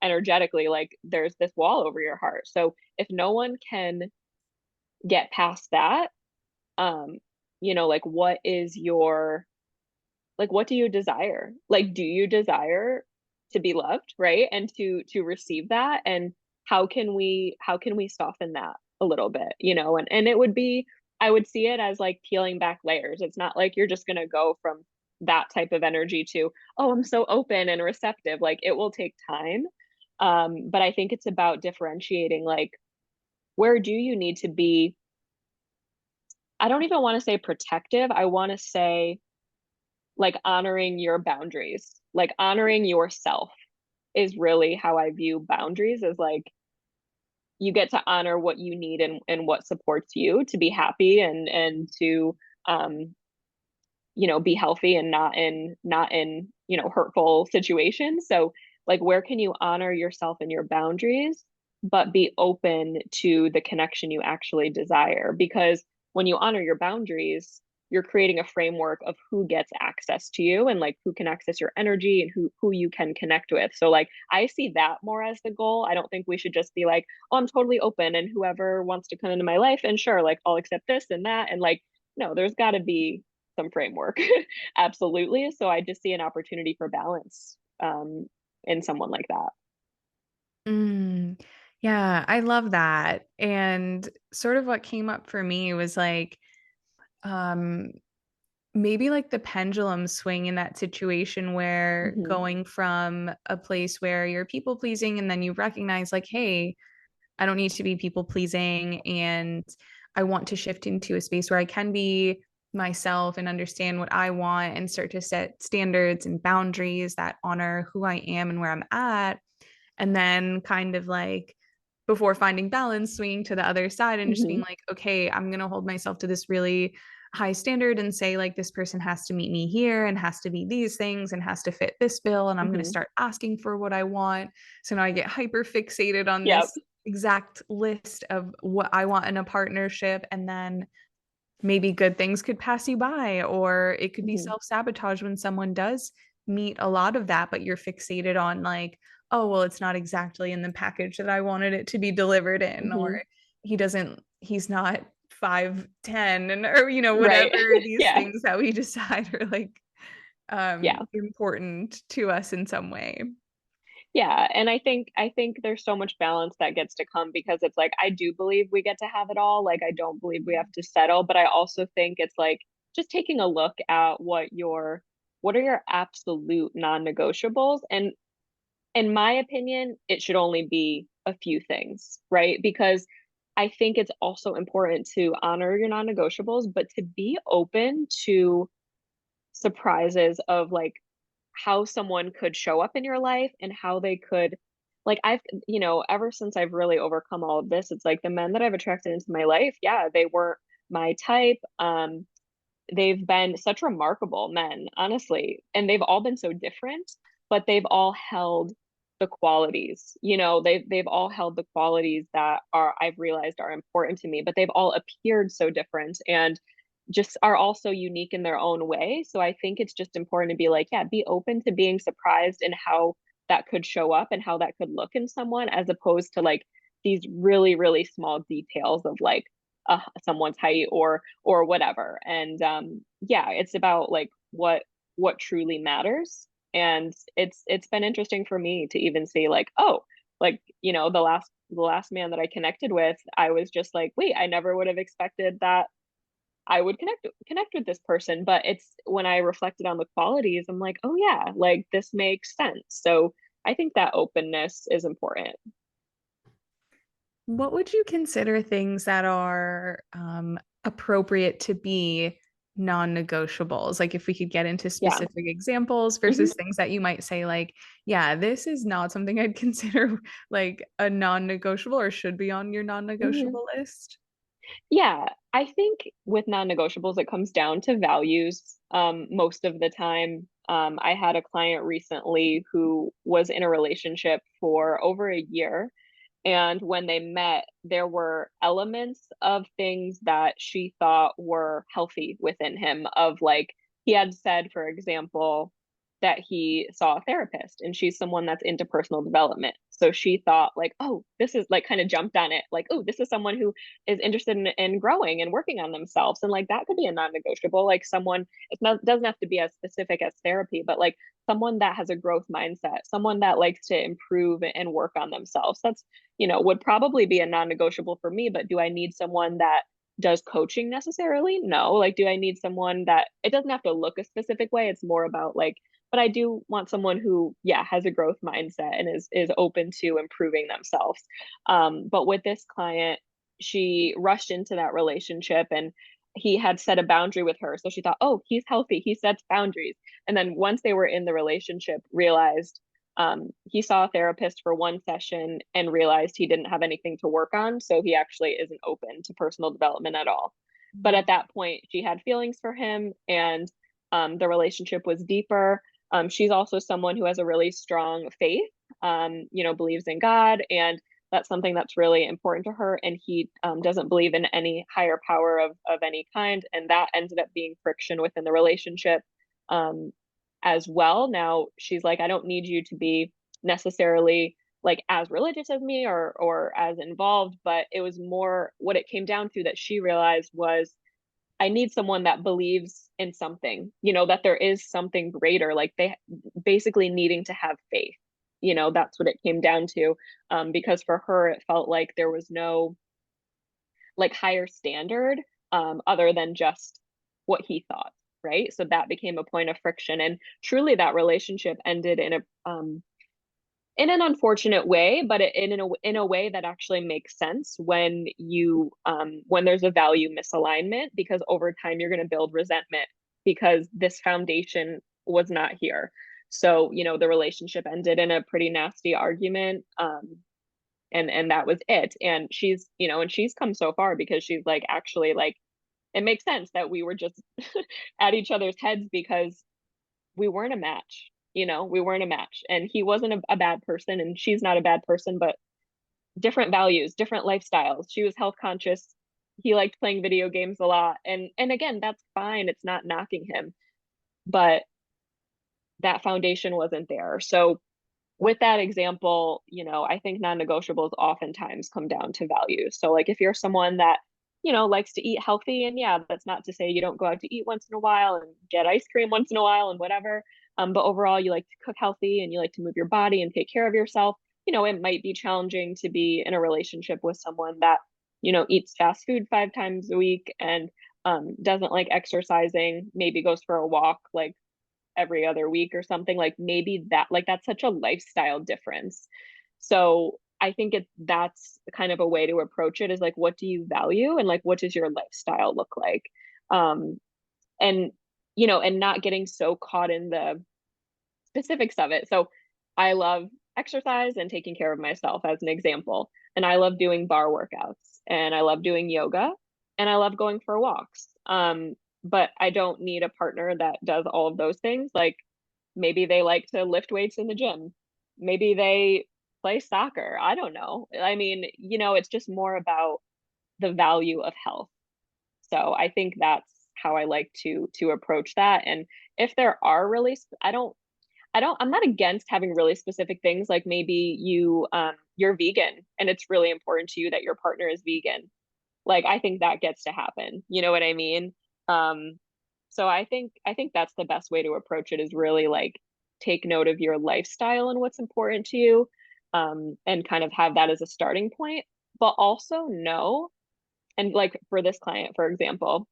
energetically, like there's this wall over your heart. So if no one can get past that, um, like what is your like what do you desire? Like, do you desire to be loved, right? And to receive that? And how can we soften that a little bit, and it would be, I would see it as like peeling back layers. It's not like you're just going to go from that type of energy to, oh, I'm so open and receptive. Like, it will take time. But I think it's about differentiating, like, where do you need to be? I don't even want to say protective. I want to say like honoring your boundaries, like honoring yourself is really how I view boundaries, is like you get to honor what you need, and what supports you to be happy, and to um be healthy, and not in hurtful situations. So like, where can you honor yourself and your boundaries, but be open to the connection you actually desire? Because when you honor your boundaries, you're creating a framework of who gets access to you, and like who can access your energy, and who you can connect with. So like, I see that more as the goal. I don't think we should just be like, oh, I'm totally open, and whoever wants to come into my life, and sure, like I'll accept this and that. And like, no, there's got to be some framework. Absolutely. So I just see an opportunity for balance, in someone like that. Mm, yeah, I love that. And sort of what came up for me was like, um, maybe like the pendulum swing in that situation where Hmm. going from a place where you're people pleasing and then you recognize, like, hey, I don't need to be people pleasing. And I want to shift into a space where I can be myself and understand what I want and start to set standards and boundaries that honor who I am and where I'm at. And then kind of like before finding balance, swinging to the other side and just being Hmm. like, okay, I'm going to hold myself to this really high standard and say, like, this person has to meet me here and has to be these things and has to fit this bill. And I'm going to Hmm. start asking for what I want. So now I get hyper fixated on Yep. this exact list of what I want in a partnership. And then maybe good things could pass you by, or it could be Hmm. self-sabotage when someone does meet a lot of that, but you're fixated on like, oh, well, it's not exactly in the package that I wanted it to be delivered in, or Hmm. he's not 5'10", and or Right. whatever these Yeah. things that we decide are like Yeah. important to us in some way. Yeah. And I think there's so much balance that gets to come, because it's like, I do believe we get to have it all. Like, I don't believe we have to settle, but I also think it's like just taking a look at what are your absolute non-negotiables. And in my opinion, it should only be a few things, right? Because I think it's also important to honor your non-negotiables, but to be open to surprises of like how someone could show up in your life, and how they could, like, ever since I've really overcome all of this, it's like the men that I've attracted into my life, yeah, they weren't my type. They've been such remarkable men, honestly, and they've all been so different, but they've all held the qualities. They've all held the qualities that are, I've realized, are important to me, but they've all appeared so different, and just are also unique in their own way. So I think it's just important to be like, yeah, be open to being surprised in how that could show up and how that could look in someone, as opposed to like these really, really small details of like someone's height or whatever. And yeah, it's about like what truly matters. And it's been interesting for me to even see like, oh, like the last the last man that I connected with, I was just like, wait, I never would have expected that I would connect with this person. But it's when I reflected on the qualities, I'm like, oh yeah, like this makes sense. So I think that openness is important. What would you consider things that are appropriate to be non-negotiables? Like if we could get into Yeah. specific examples Hmm. versus things that you might say like, yeah, this is not something I'd consider like a non-negotiable or should be on your Hmm. non-negotiable list. Yeah, I think with non-negotiables, it comes down to values most of the time. I had a client recently who was in a relationship for over a year. And when they met, there were elements of things that she thought were healthy within him, of like, he had said, for example, that he saw a therapist and she's someone that's into personal development. So she thought like, oh, this is like kind of jumped on it. Like, oh, this is someone who is interested in growing and working on themselves. And like that could be a non-negotiable. Like someone, it's not doesn't have to be as specific as therapy, but like someone that has a growth mindset, someone that likes to improve and work on themselves. That's, would probably be a non-negotiable for me. But do I need someone that does coaching necessarily? No. Like, do I need someone that it doesn't have to look a specific way? It's more about like, but I do want someone who, yeah, has a growth mindset and is open to improving themselves. But with this client, she rushed into that relationship and he had set a boundary with her. So she thought, oh, he's healthy. He sets boundaries. And then once they were in the relationship, realized he saw a therapist for one session and realized he didn't have anything to work on. So he actually isn't open to personal development at all. But at that point, she had feelings for him and the relationship was deeper. She's also someone who has a really strong faith, believes in God, and that's something that's really important to her. And he doesn't believe in any higher power of any kind. And that ended up being friction within the relationship um, as well. Now she's like, I don't need you to be necessarily like as religious as me or as involved, but it was more what it came down to that she realized was I need someone that believes in something, that there is something greater, like they basically needing to have faith. That's what it came down to. Because for her, it felt like there was no like higher standard other than just what he thought. Right. So that became a point of friction. And truly that relationship ended in an unfortunate way, but in a way that actually makes sense when when there's a value misalignment, because over time you're going to build resentment because this foundation was not here. So the relationship ended in a pretty nasty argument, and that was it. And she's come so far because she's like, actually, like it makes sense that we were just at each other's heads because we weren't a match. We weren't a match. And he wasn't a bad person, and she's not a bad person, but different values, different lifestyles. She was health conscious. He liked playing video games a lot. And again, that's fine. It's not knocking him, but that foundation wasn't there. So with that example, I think non-negotiables oftentimes come down to values. So like if you're someone that, likes to eat healthy, and yeah, that's not to say you don't go out to eat once in a while and get ice cream once in a while and whatever. But overall, you like to cook healthy and you like to move your body and take care of yourself. It might be challenging to be in a relationship with someone that, eats fast food 5 times a week and doesn't like exercising, maybe goes for a walk like every other week or something. Like maybe that's such a lifestyle difference. So I think that's kind of a way to approach it, is like, what do you value and like what does your lifestyle look like? um and and not getting so caught in the specifics of it. So I love exercise and taking care of myself as an example, and I love doing bar workouts and I love doing yoga and I love going for walks. But I don't need a partner that does all of those things. Like maybe they like to lift weights in the gym. Maybe they play soccer. I don't know. I mean, it's just more about the value of health. So I think that's how I like to approach that. And if there are really, I'm not against having really specific things. Like maybe you're vegan and it's really important to you that your partner is vegan. Like I think that gets to happen. You know what I mean? Um, so I think that's the best way to approach it, is really like take note of your lifestyle and what's important to you. and kind of have that as a starting point, but also know, and like for this client, for example,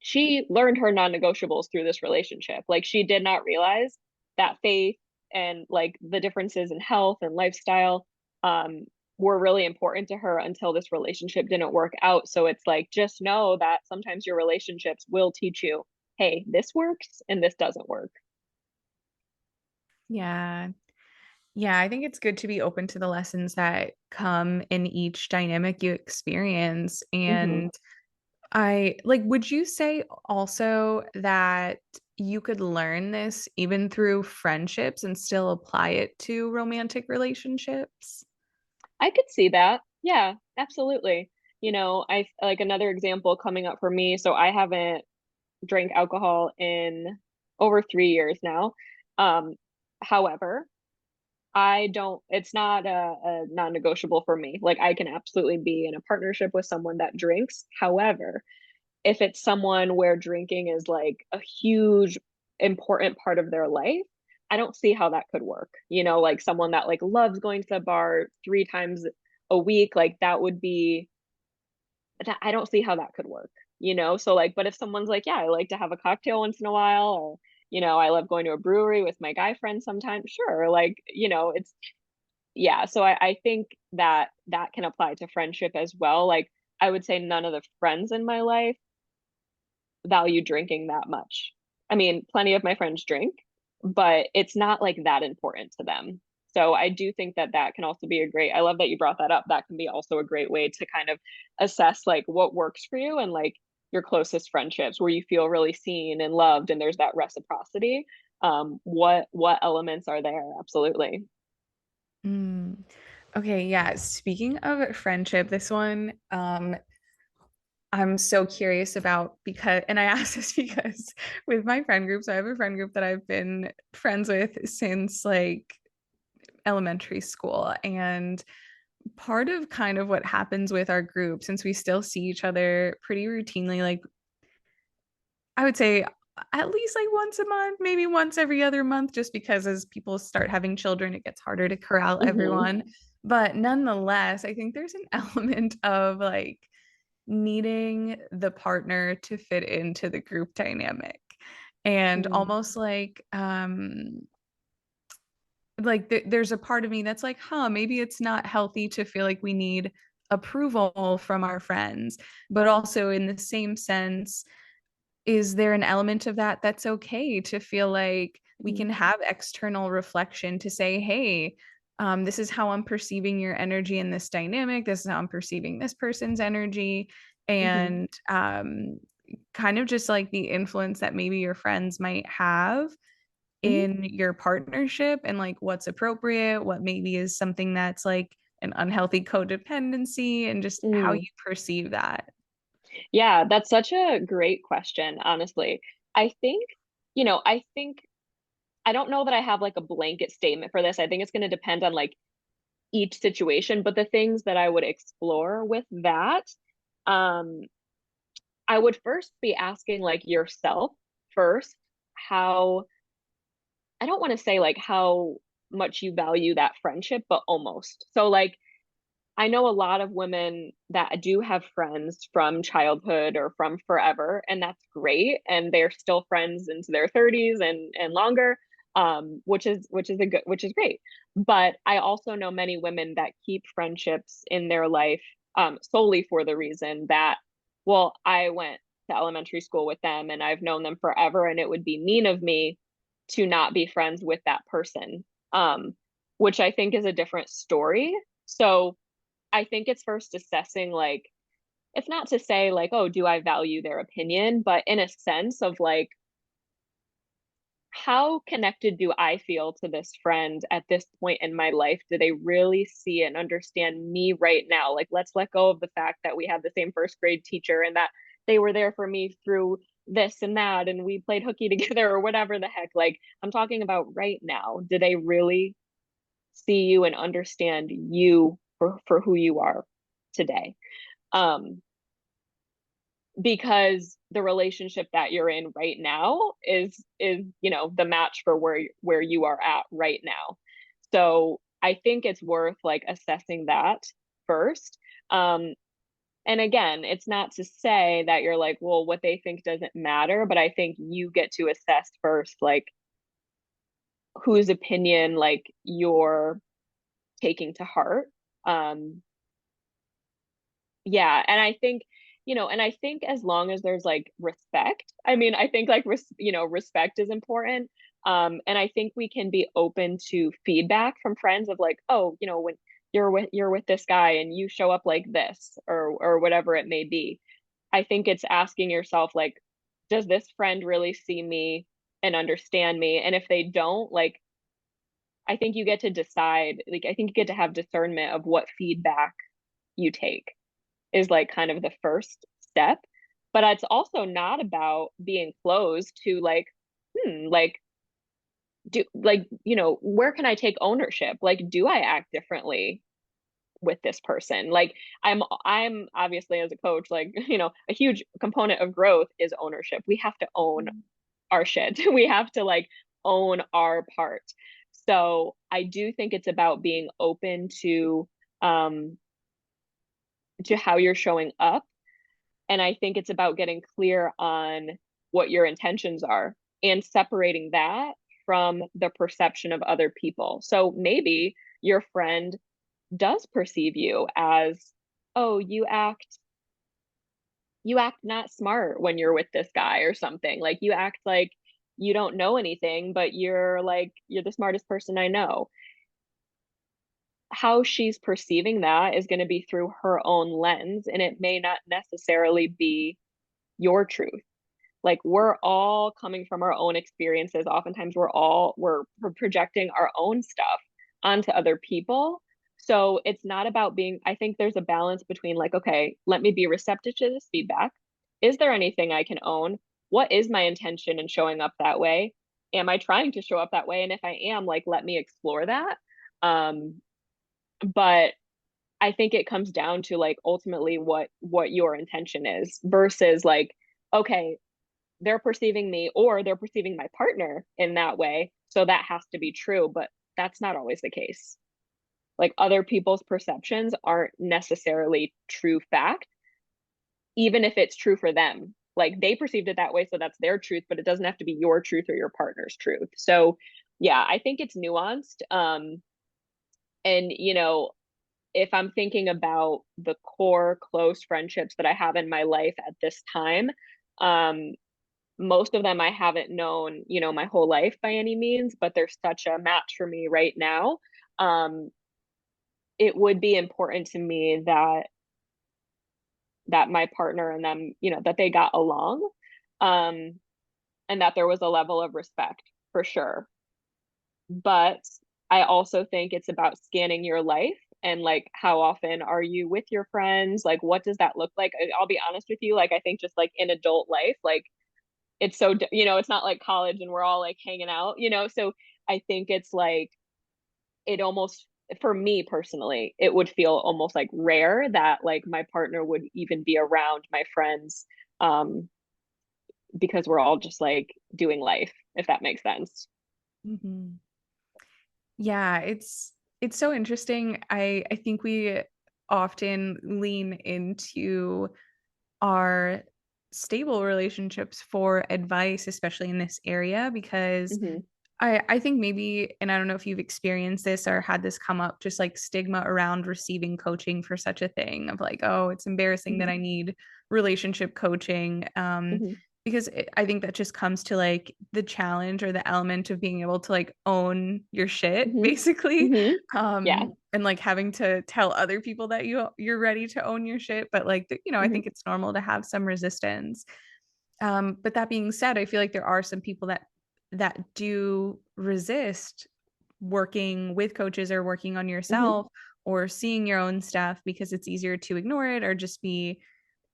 she learned her non-negotiables through this relationship. Like she did not realize that faith and like the differences in health and lifestyle um were really important to her until this relationship didn't work out. So it's like, just know that sometimes your relationships will teach you, hey, this works and this doesn't work. Yeah. Yeah, I think it's good to be open to the lessons that come in each dynamic you experience. Hmm. And I like, would you say also that you could learn this even through friendships and still apply it to romantic relationships? I could see that. Yeah, absolutely. I like another example coming up for me. So I haven't drank alcohol in over 3 years now. Um, However, I don't, it's not a non-negotiable for me. Like I can absolutely be in a partnership with someone that drinks. However, if it's someone where drinking is like a huge important part of their life, I don't see how that could work. Like someone that like loves going to the bar 3 times a week, like that would be that, I don't see how that could work. So like, but if someone's like, yeah, I like to have a cocktail once in a while, or I love going to a brewery with my guy friends sometimes, sure. Like, it's, yeah. So I think that that can apply to friendship as well. Like I would say none of the friends in my life value drinking that much. I mean, plenty of my friends drink, but it's not like that important to them. So I do think that that can also be a great, I love that you brought that up. That can be also a great way to kind of assess like what works for you and like your closest friendships where you feel really seen and loved and there's that reciprocity. What elements are there? Absolutely. Mm. Okay, yeah. Speaking of friendship, this one, I'm so curious about because, and I ask this because with my friend group, so I have a friend group that I've been friends with since like elementary school. And part of kind of what happens with our group, since we still see each other pretty routinely, like I would say at least like once a month, maybe once every other month, just because as people start having children, it gets harder to corral Hmm. everyone. But nonetheless, I think there's an element of like needing the partner to fit into the group dynamic and Mm. almost like there's a part of me that's like, huh, maybe it's not healthy to feel like we need approval from our friends, but also in the same sense, is there an element of that that's okay to feel like we Mhm. can have external reflection to say, hey, this is how I'm perceiving your energy in this dynamic. This is how I'm perceiving this person's energy. Mhm. And kind of just like the influence that maybe your friends might have Mhm. in your partnership and like what's appropriate, what maybe is something that's like an unhealthy codependency, and just how Mm. you perceive that. Yeah, that's such a great question, honestly. I think, I think I don't know that I have like a blanket statement for this. I think it's going to depend on like each situation, but the things that I would explore with that, um, I would first be asking like yourself first how, I don't want to say like how much you value that friendship, but almost. So like I know a lot of women that do have friends from childhood or from forever, and that's great. And they're still friends into their 30s and longer, which is great. But I also know many women that keep friendships in their life solely for the reason that, well, I went to elementary school with them and I've known them forever, and it would be mean of me to not be friends with that person, which I think is a different story. So I think it's first assessing like, it's not to say like, oh, do I value their opinion, but in a sense of like, how connected do I feel to this friend at this point in my life? Do they really see and understand me right now? Like, let's let go of the fact that we had the same first grade teacher and that they were there for me through this and that, and we played hooky together or whatever the heck. Like, I'm talking about right now. Do they really see you and understand you for who you are today? Um, because the relationship that you're in right now is the match for where you are at right now. So I think it's worth like assessing that first. Um, and again, it's not to say that you're like, well, what they think doesn't matter, but I think you get to assess first, like whose opinion like you're taking to heart. Um, yeah, and I think, and I think as long as there's like respect, I mean, I think like respect is important. And I think we can be open to feedback from friends of like, oh, when you're with this guy and you show up like this or whatever it may be. I think it's asking yourself like, does this friend really see me and understand me? And if they don't, like, I think you get to decide, like, I think you get to have discernment of what feedback you take is like kind of the first step. But it's also not about being closed to like, like, where can I take ownership? Like, do I act differently with this person? Like, I'm obviously as a coach, like, a huge component of growth is ownership. We have to own our shit. We have to like own our part. So I do think it's about being open um to how you're showing up. And I think it's about getting clear on what your intentions are and separating that from the perception of other people. So maybe your friend does perceive you as, oh, you act not smart when you're with this guy or something. Like you act like you don't know anything, but you're the smartest person I know. How she's perceiving that is going to be through her own lens, and it may not necessarily be your truth. Like we're all coming from our own experiences. Oftentimes we're projecting our own stuff onto other people. So it's not about being, I think there's a balance between like, okay, let me be receptive to this feedback. Is there anything I can own? What is my intention in showing up that way? Am I trying to show up that way? And if I am, like, let me explore that. But I think it comes down to like ultimately what your intention is versus like, okay, they're perceiving me or they're perceiving my partner in that way. So that has to be true, but that's not always the case. Like other people's perceptions aren't necessarily true fact, even if it's true for them. Like they perceived it that way, so that's their truth, but it doesn't have to be your truth or your partner's truth. So yeah, I think it's nuanced. And if I'm thinking about the core close friendships that I have in my life at this time, um, most of them I haven't known, my whole life by any means, but they're such a match for me right now. Um, it would be important to me that my partner and them, that they got along, um, and that there was a level of respect for sure. But I also think it's about scanning your life and like how often are you with your friends? Like what does that look like? I'll be honest with you, like I think just like in adult life, like it's so it's not like college and we're all like hanging out, so I think it's like it almost, for me personally, it would feel almost like rare that like my partner would even be around my friends, um because we're all just like doing life, if that makes sense. Mhm. Yeah, it's so interesting. I think we often lean into our stable relationships for advice, especially in this area, because Hmm. I think maybe, and I don't know if you've experienced this or had this come up, just like stigma around receiving coaching for such a thing of like, oh, it's embarrassing that Hmm. I need relationship coaching. Hmm. Because I think that just comes to like the challenge or the element of being able to like own your shit, Hmm. basically. Hmm. Yeah. And like having to tell other people that you're ready to own your shit. But like, I Hmm. think it's normal to have some resistance. But that being said, I feel like there are some people that do resist working with coaches or working on Hmm. yourself or seeing your own stuff because it's easier to ignore it or just be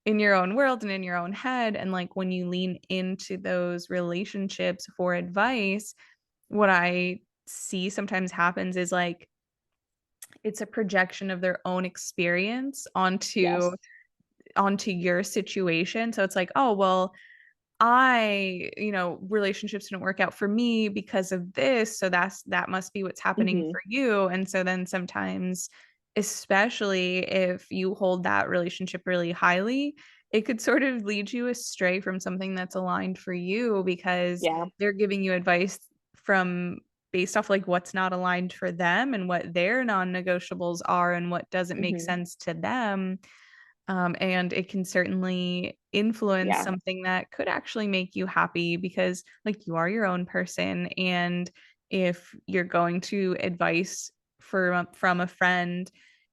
in your own world and in your own head. And like when you lean into those relationships for advice, what I see sometimes happens is like it's a projection of their own experience onto Yes. onto your situation. So it's like, oh, well, relationships didn't work out for me because of this, so that must be what's happening Mm-hmm. for you. And so then sometimes, especially if you hold that relationship really highly, it could sort of lead you astray from something that's aligned for you because Yeah. they're giving you advice from based off like what's not aligned for them and what their non-negotiables are and what doesn't make Mm-hmm. sense to them. And it can certainly influence Yeah. something that could actually make you happy because, like, you are your own person. And if you're going to advice from a friend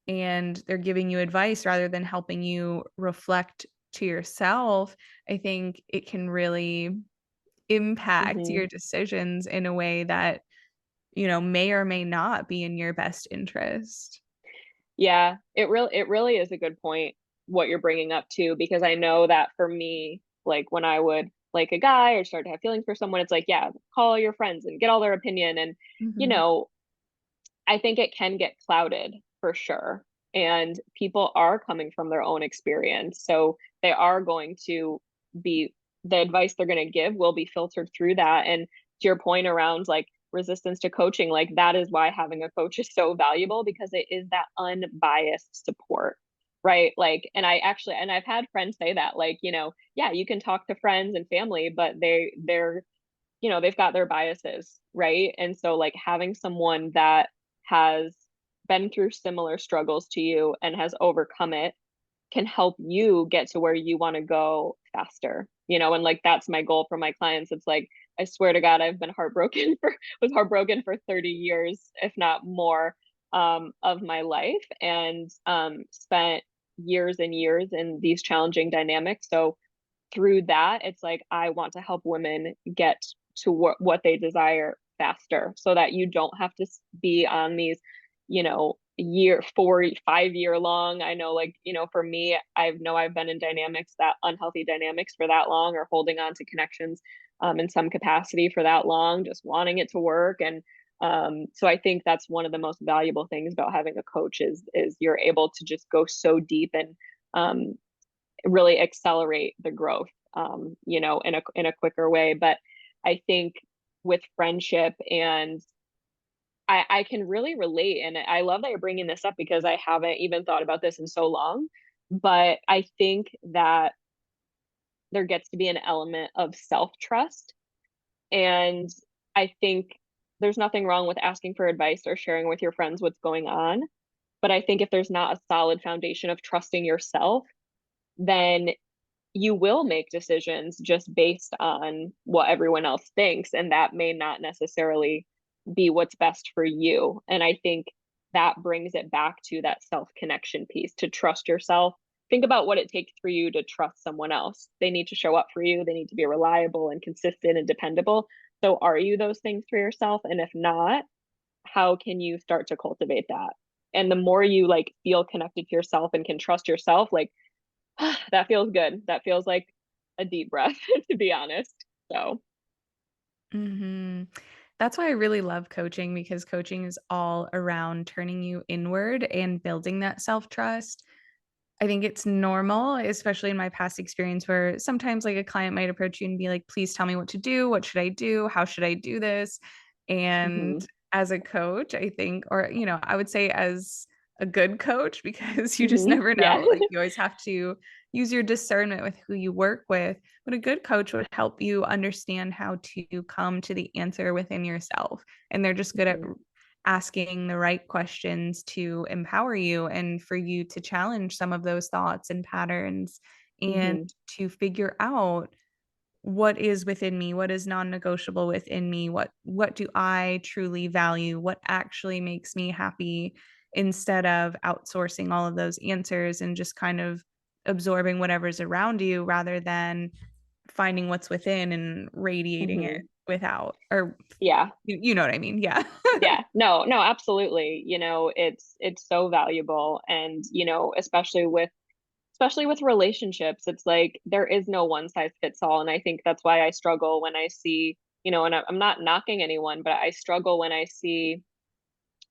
and they're giving you advice rather than helping you reflect to yourself, I think it can really impact Mm-hmm. your decisions in a way that, may or may not be in your best interest. Yeah, it really is a good point what you're bringing up too, because I know that for me, like when I would like a guy or start to have feelings for someone, it's like, yeah, call your friends and get all their opinion. And, you Mhm. know, I think it can get clouded for sure. And people are coming from their own experience. So they are going to be, the advice they're going to give will be filtered through that. And to your point around like resistance to coaching, like that is why having a coach is so valuable because it is that unbiased support. Right. Like, and I've had friends say that, like, yeah, you can talk to friends and family, but they've got their biases, right? And so like having someone that has been through similar struggles to you and has overcome it can help you get to where you want to go faster. And like that's my goal for my clients. It's like I swear to God, I've been heartbroken for was heartbroken for 30 years, if not more, of my life, and spent years and years in these challenging dynamics. So through that, it's like I want to help women get to what they desire faster so that you don't have to be on these, year 4 5 year long. I know, like, for me, I've been in dynamics, that unhealthy dynamics, for that long, or holding on to connections in some capacity for that long, just wanting it to work. And so I think that's one of the most valuable things about having a coach is you're able to just go so deep and um, really accelerate the growth, in a quicker way. But I think with friendship, and I can really relate, and I love that you're bringing this up because I haven't even thought about this in so long. But I think that there gets to be an element of self trust, and I think there's nothing wrong with asking for advice or sharing with your friends what's going on. But I think if there's not a solid foundation of trusting yourself, then you will make decisions just based on what everyone else thinks, and that may not necessarily be what's best for you. And I think that brings it back to that self connection piece, to trust yourself. Think about what it takes for you to trust someone else. They need to show up for you, they need to be reliable and consistent and dependable. So are you those things for yourself? And if not, how can you start to cultivate that? And the more you like feel connected to yourself and can trust yourself, like that feels good. That feels like a deep breath, to be honest. So, That's why I really love coaching because coaching is all around turning you inward and building that self trust. I think it's normal, especially in my past experience, where sometimes like a client might approach you and be like, please tell me what to do. What should I do? How should I do this? And hmm as a coach, I think, or, I would say as a good coach, because you just never yeah. know. Like you always have to use your discernment with who you work with. But a good coach would help you understand how to come to the answer within yourself. And they're just good at hmm asking the right questions to empower you and for you to challenge some of those thoughts and patterns and hmm to figure out what is within me, what is non-negotiable within me, what do I truly value, what actually makes me happy, instead of outsourcing all of those answers and just kind of absorbing whatever's around you rather than finding what's within and radiating it hmm without, or Yeah. you know what I mean? Yeah. Yeah. No, no, absolutely. It's so valuable. And, especially with relationships, it's like there is no one size fits all. And I think that's why I struggle when I see, and I'm not knocking anyone, but I struggle when I see,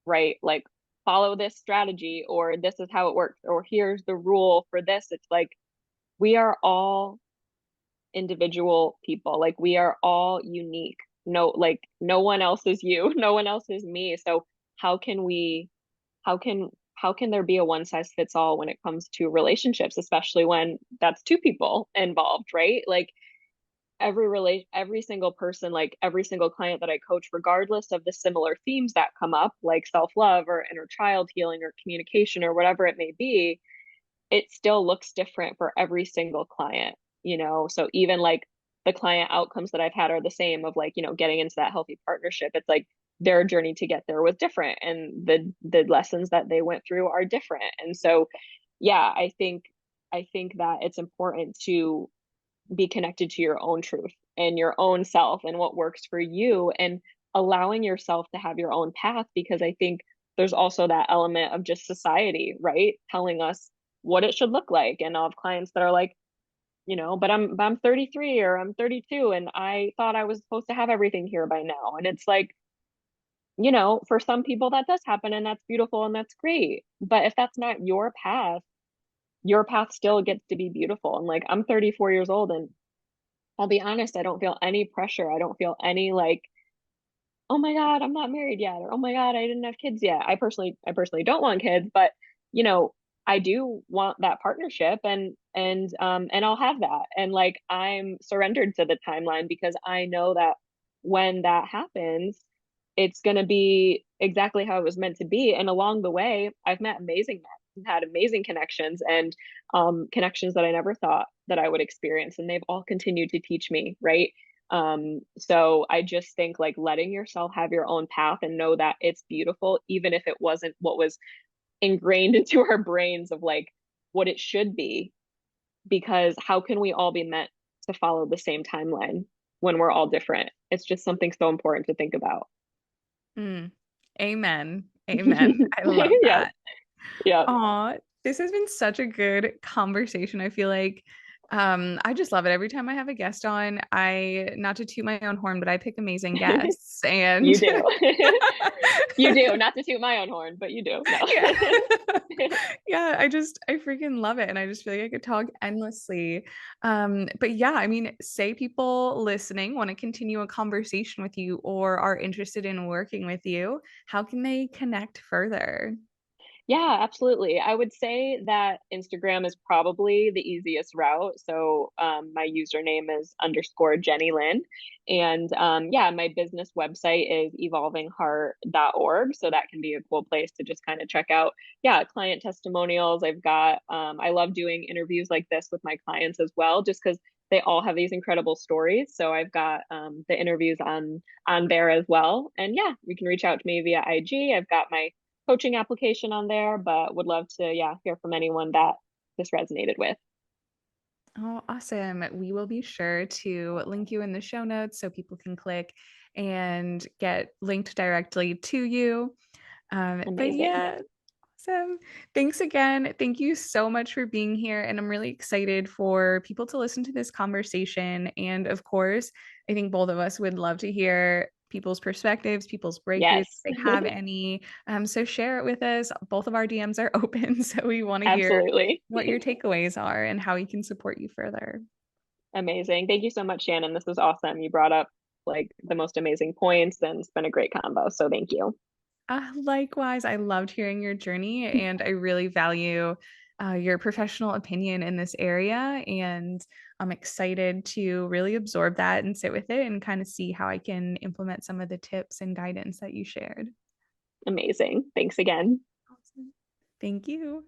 right, like, follow this strategy, or this is how it works, or here's the rule for this. It's like we are all individual people. Like we are all unique. No, like no one else is you. No one else is me. So how can we, how can there be a one size fits all when it comes to relationships, especially when that's two people involved, right? Like every single person, like every single client that I coach, regardless of the similar themes that come up, like self-love or inner child healing or communication or whatever it may be, it still looks different for every single client, you know? So even like the client outcomes that I've had are the same of like, you know, getting into that healthy partnership. It's like their journey to get there was different and the lessons that they went through are different. And so yeah, I think that it's important to be connected to your own truth and your own self and what works for you and allowing yourself to have your own path, because I think there's also that element of just society, right? Telling us what it should look like. And I'll have clients that are like, you know, but I'm 33 or I'm 32 and I thought I was supposed to have everything here by now. And it's like, you know, for some people that does happen and that's beautiful and that's great. But if that's not your path still gets to be beautiful. And like I'm 34 years old and I'll be honest, I don't feel any pressure. I don't feel any like, oh my God, I'm not married yet, or oh my God, I didn't have kids yet. I personally don't want kids, but you know, I do want that partnership and I'll have that. And like I'm surrendered to the timeline because I know that when that happens, it's gonna be exactly how it was meant to be. And along the way, I've met amazing men, had amazing connections and connections that I never thought that I would experience. And they've all continued to teach me, right? So I just think like letting yourself have your own path and know that it's beautiful, even if it wasn't what was ingrained into our brains of like what it should be, because how can we all be meant to follow the same timeline when we're all different? It's just something so important to think about. Mm. Amen. Amen. I love Yes. that. Yeah. Aw, this has been such a good conversation. I feel like I just love it. Every time I have a guest on, I not to toot my own horn, but I pick amazing guests and You do. You do. Not to toot my own horn, but you do. No. yeah. Yeah, I freaking love it. And I just feel like I could talk endlessly. But yeah, I mean, say people listening want to continue a conversation with you or are interested in working with you, how can they connect further? Yeah, absolutely. I would say that Instagram is probably the easiest route. So my username is underscore Jennie Lynn. And yeah, my business website is evolvingheart.org. So that can be a cool place to just kind of check out, yeah, client testimonials. I've got, I love doing interviews like this with my clients as well, just because they all have these incredible stories. So I've got the interviews on there as well. And yeah, you can reach out to me via IG. I've got my coaching application on there, but would love to, yeah, hear from anyone that this resonated with. Oh, awesome. We will be sure to link you in the show notes so people can click and get linked directly to you. But Amazing. yeah, awesome. Thanks again. Thank you so much for being here. And I'm really excited for people to listen to this conversation. And of course, I think both of us would love to hear people's perspectives, people's breakthroughs, if Yes, they have any. So share it with us. Both of our DMs are open. So we want to hear absolutely. what your takeaways are and how we can support you further. Amazing. Thank you so much, Shannon. This was awesome. You brought up like the most amazing points and it's been a great combo. So thank you. Likewise, I loved hearing your journey, and I really value your professional opinion in this area. And I'm excited to really absorb that and sit with it and kind of see how I can implement some of the tips and guidance that you shared. Amazing. Thanks again. Awesome. Thank you.